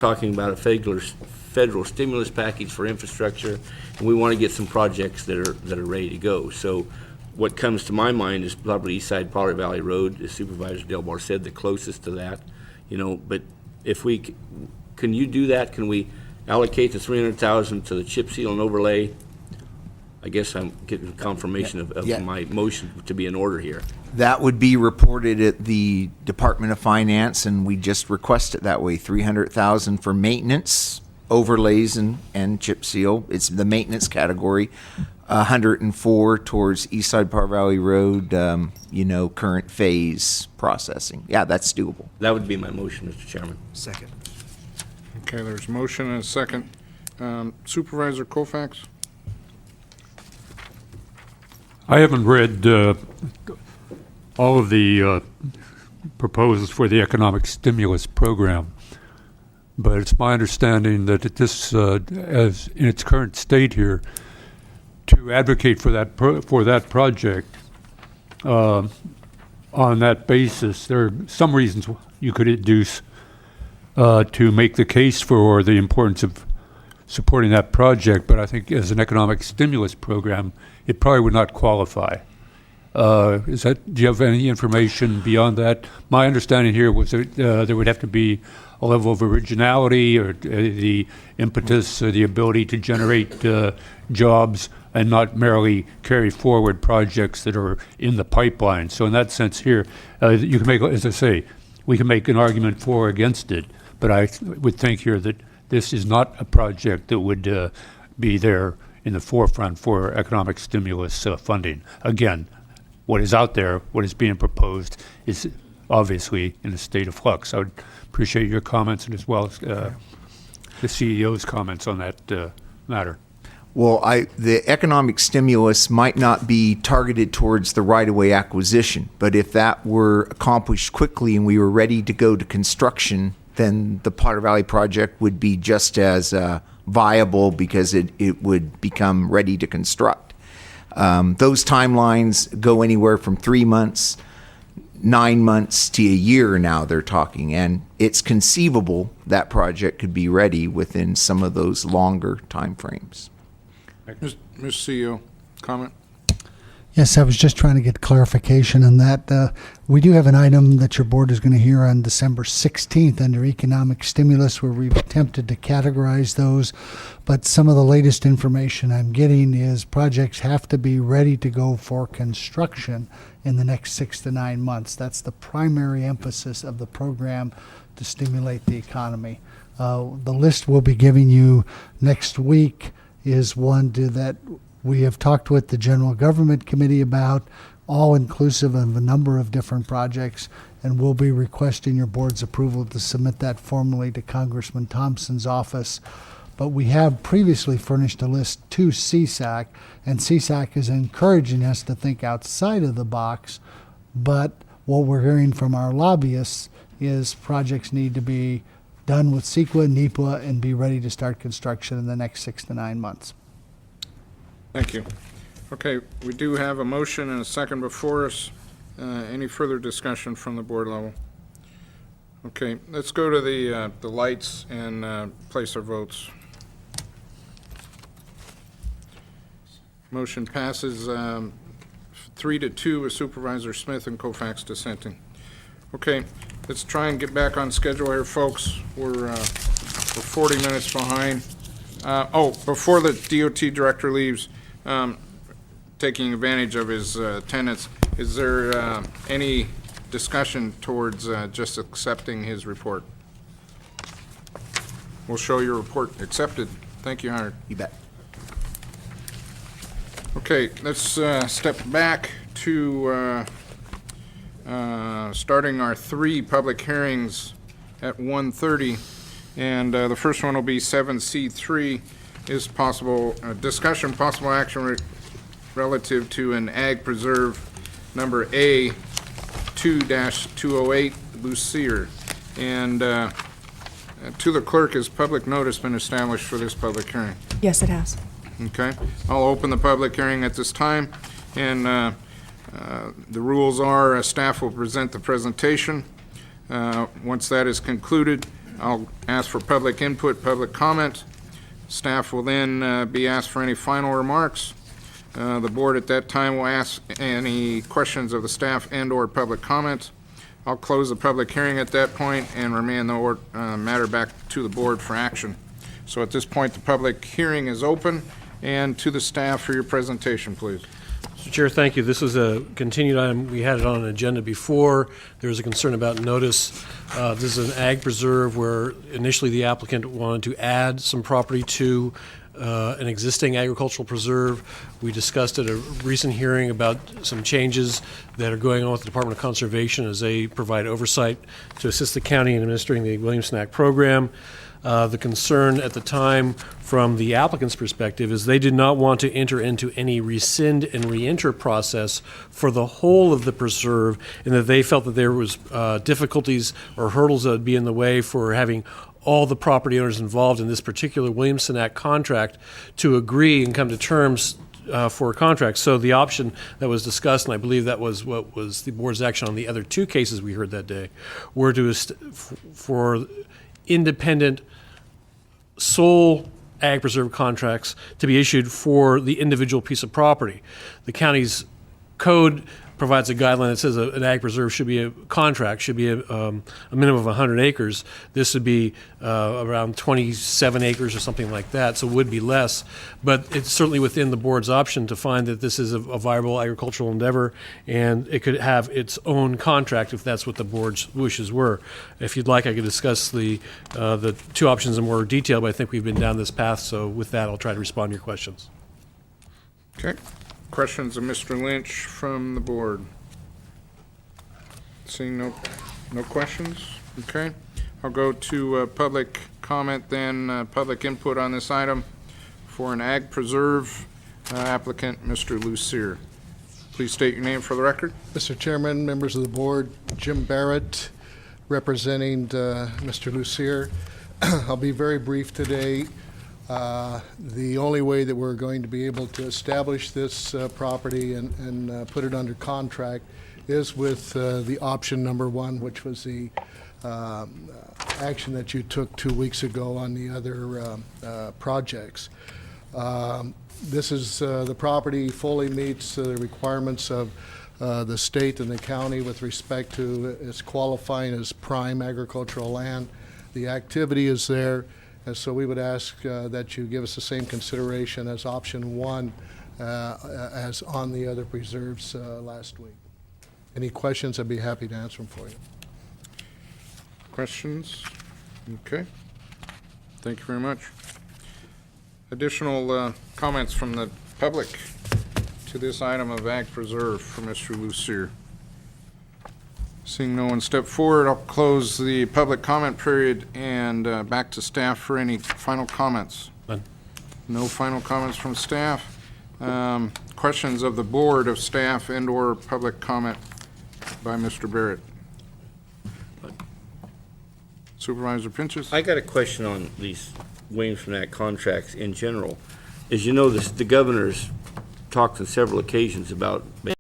talking about a federal stimulus package for infrastructure, and we want to get some projects that are ready to go. So what comes to my mind is probably East Side Power Valley Road, as Supervisor Delbar said, the closest to that. But if can you do that? Can we allocate the $300,000 to the chip seal and overlay? I guess I'm getting confirmation of my motion to be in order here. That would be reported at the Department of Finance, and we just request it that way. $300,000 for maintenance, overlays, and chip seal. It's the maintenance category. 104 towards East Side Power Valley Road, current phase processing. Yeah, that's doable. That would be my motion, Mr. Chairman. Second. Okay, there's a motion and a second. Supervisor Colfax? I haven't read all of the proposals for the economic stimulus program, but it's my understanding that this, as in its current state here, to advocate for that project on that basis, there are some reasons you could deduce to make the case for the importance of supporting that project, but I think as an economic stimulus program, it probably would not qualify. Do you have any information beyond that? My understanding here was that there would have to be a level of originality or the impetus, the ability to generate jobs and not merely carry forward projects that are in the pipeline. So in that sense here, you can make, as I say, we can make an argument for or against it, but I would think here that this is not a project that would be there in the forefront for economic stimulus funding. Again, what is out there, what is being proposed, is obviously in a state of flux. I would appreciate your comments and as well as the CEO's comments on that matter. Well, the economic stimulus might not be targeted towards the right-of-way acquisition, but if that were accomplished quickly and we were ready to go to construction, then the Potter Valley project would be just as viable because it would become ready to construct. Those timelines go anywhere from 3 months, 9 months to a year now they're talking, and it's conceivable that project could be ready within some of those longer time frames. Ms. CEO, comment? Yes, I was just trying to get clarification on that. We do have an item that your board is going to hear on December 16th under economic stimulus where we've attempted to categorize those, but some of the latest information I'm getting is projects have to be ready to go for construction in the next 6 to 9 months. That's the primary emphasis of the program to stimulate the economy. The list we'll be giving you next week is one that we have talked with the General Government Committee about, all inclusive of a number of different projects, and we'll be requesting your board's approval to submit that formally to Congressman Thompson's office. But we have previously furnished a list to CSAC, and CSAC is encouraging us to think outside of the box, but what we're hearing from our lobbyists is projects need to be done with CEQA, NEPA, and be ready to start construction in the next 6 to 9 months. Thank you. Okay, we do have a motion and a second before us. Any further discussion from the board level? Okay, let's go to the lights and place our votes. Motion passes 3-2 with Supervisor Smith and Colfax dissenting. Okay, let's try and get back on schedule here, folks. We're 40 minutes behind. Before the DOT director leaves, taking advantage of his attendance, is there any discussion towards just accepting his report? We'll show your report accepted. Thank you, Howard. You bet. Okay, let's step back to starting our 3 public hearings at 1:30, and the first one will be 7C3 is possible discussion, possible action relative to an ag preserve number A 2-208 Lucier, and to the clerk, has public notice been established for this public hearing? Yes, it has. Okay, I'll open the public hearing at this time, and the rules are staff will present the presentation. Once that is concluded, I'll ask for public input, public comment. Staff will then be asked for any final remarks. The board at that time will ask any questions of the staff and/or public comments. I'll close the public hearing at that point and remand the matter back to the board for action. So at this point, the public hearing is open, and to the staff for your presentation, please. Mr. Chair, thank you. This is a continued item. We had it on an agenda before. There was a concern about notice. This is an ag preserve where initially the applicant wanted to add some property to an existing agricultural preserve. We discussed at a recent hearing about some changes that are going on with the Department of Conservation as they provide oversight to assist the county in administering the Williamson Act program. The concern at the time from the applicant's perspective is they did not want to enter into any rescind and reenter process for the whole of the preserve, and that they felt that there was difficulties or hurdles that would be in the way for having all the property owners involved in this particular Williamson Act contract to agree and come to terms for a contract. So the option that was discussed, and I believe that was what was the board's action on the other two cases we heard that day, were to for independent sole ag preserve contracts to be issued for the individual piece of property. The county's code provides a guideline that says an ag preserve should be a contract, should be a minimum of 100 acres. This would be around 27 acres or something like that, so it would be less. But it's certainly within the board's option to find that this is a viable agricultural endeavor, and it could have its own contract if that's what the board's wishes were. If you'd like, I could discuss the two options in more detail, but I think we've been down this path, so with that, I'll try to respond to your questions. Okay. Questions of Mr. Lynch from the board? Seeing no questions? Okay. I'll go to public comment then, public input on this item for an ag preserve applicant, Mr. Lucier. Please state your name for the record. Mr. Chairman, members of the board, Jim Barrett, representing Mr. Lucier. I'll be very brief today. The only way that we're going to be able to establish this property and put it under contract is with the option number one, which was the action that you took 2 weeks ago on the other projects. This is the property fully meets the requirements of the state and the county with respect to its qualifying as prime agricultural land. The activity is there. And so we would ask that you give us the same consideration as option one as on the other preserves last week. Any questions, I'd be happy to answer them for you. Questions? Okay. Thank you very much. Additional comments from the public to this item of ag preserve for Mr. Lucier. Seeing no one step forward, I'll close the public comment period and back to staff for any final comments. None. No final comments from staff. Questions of the board, of staff, and/or public comment by Mr. Barrett. Supervisor Pinchas? I got a question on these Williamson Act contracts in general. As you know, the governor's talked on several occasions about